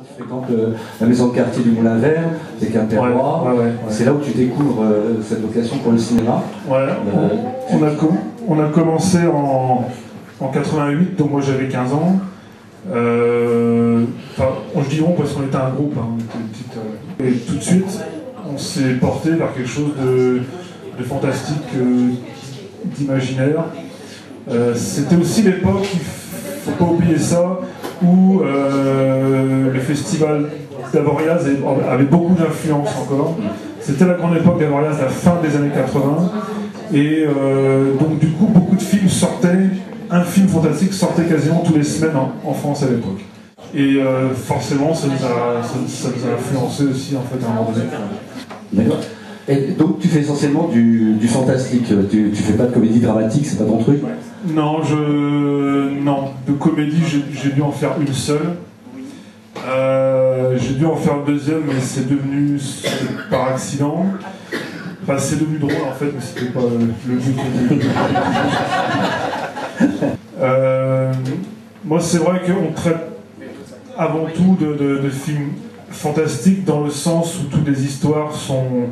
tu fréquentes la maison de quartier du Moulin Vert, c'est Quimperois. C'est là où tu découvres cette vocation pour le cinéma. Ouais, on a commencé en 88, donc moi j'avais 15 ans. Je dis on parce qu'on était un groupe, hein, on était une petite, et tout de suite, on s'est porté vers quelque chose de fantastique, d'imaginaire. C'était aussi l'époque, il ne faut pas oublier ça, où le festival d'Avoriaz avait beaucoup d'influence encore. C'était la grande époque d'Avoriaz, la fin des années 80. Et donc du coup, beaucoup de films sortaient, un film fantastique sortait quasiment tous les semaines en France à l'époque. Et forcément, ça nous a influencé aussi en fait à un moment donné. D'accord. Et donc tu fais essentiellement du fantastique, tu fais pas de comédie dramatique, c'est pas ton truc? Non, non, de comédie j'ai dû en faire une seule. J'ai dû en faire une deuxième, mais c'est devenu par accident. Enfin, c'est devenu drôle en fait, mais c'était pas le but. Moi, c'est vrai qu'on traite avant tout de films fantastiques dans le sens où toutes les histoires font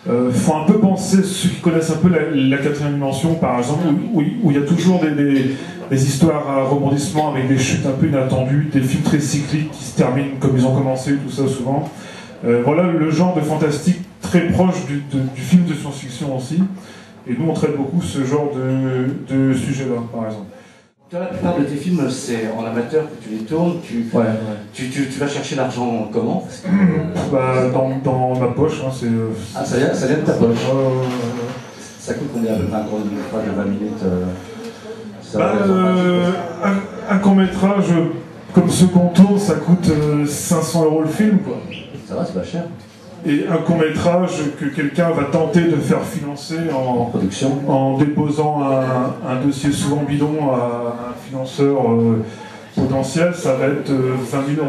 un peu penser, ceux qui connaissent un peu la quatrième dimension par exemple, où il y a toujours des histoires à rebondissement avec des chutes un peu inattendues, des films très cycliques qui se terminent comme ils ont commencé, tout ça souvent. Voilà le genre de fantastique très proche du film de science-fiction aussi. Et nous on traite beaucoup ce genre de sujet-là par exemple. La plupart de tes films, c'est en amateur que tu les tournes, tu vas chercher l'argent comment? Dans ma poche, hein, c'est... Ah, ça vient de ta poche. Ça coûte combien de 20 minutes un court-métrage, comme ce qu'on tourne, ça coûte 500 € le film, quoi. Ça va, c'est pas cher. Et un court-métrage que quelqu'un va tenter de faire financer en production, en déposant un dossier souvent bidon à un financeur potentiel, ça va être 20 000 €.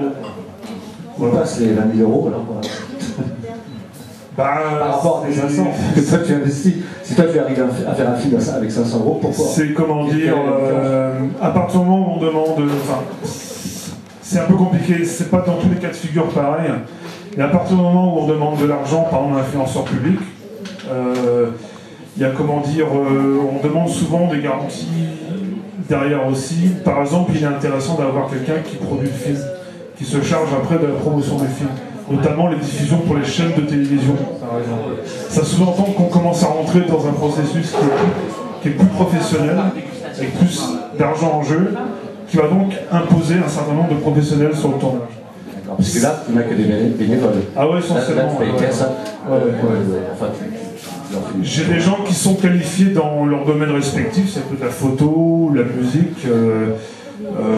On passe les 20 000 € alors quoi. Par rapport à tes 500 que toi tu investis. Si toi tu arrives à faire un film avec 500 €, pourquoi? C'est comment dire, à partir du moment où on demande, c'est un peu compliqué, c'est pas dans tous les cas de figure pareil. Et à partir du moment où on demande de l'argent, par exemple à un financeur public, il y a comment dire, on demande souvent des garanties derrière aussi. Par exemple, il est intéressant d'avoir quelqu'un qui produit le film, qui se charge après de la promotion des films, notamment les diffusions pour les chaînes de télévision, par exemple. Ça sous-entend qu'on commence à rentrer dans un processus qui est plus professionnel, avec plus d'argent en jeu, qui va donc imposer un certain nombre de professionnels sur le tournage. Parce que là, tu n'as que des bénévoles. Ah ouais, essentiellement. Là, tu payes ça. Enfin, j'ai des gens qui sont qualifiés dans leur domaine respectif, ça peut être la photo, la musique,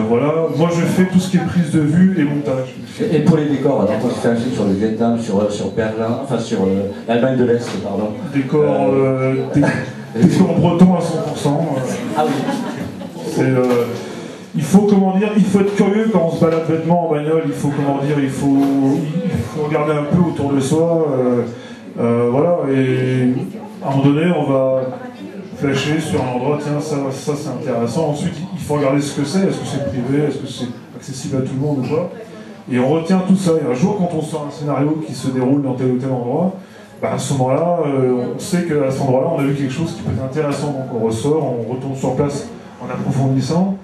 voilà. Moi, je fais tout ce qui est prise de vue et montage. Et pour les décors, alors, quand tu fais un film sur le Vietnam, sur Berlin, enfin sur l'Allemagne de l'Est, pardon. Décors bretons à 100%. Ah oui. Il faut, comment dire, il faut être curieux quand on se balade bêtement en bagnole, il faut, comment dire, il faut regarder un peu autour de soi, voilà, et à un moment donné, on va flasher sur un endroit, tiens, ça c'est intéressant. Ensuite, il faut regarder ce que c'est, est-ce que c'est privé, est-ce que c'est accessible à tout le monde ou pas. Et on retient tout ça, et un jour, quand on sort un scénario qui se déroule dans tel ou tel endroit, à ce moment-là, on sait qu'à cet endroit-là, on a vu quelque chose qui peut être intéressant, donc on ressort, on retourne sur place en approfondissant.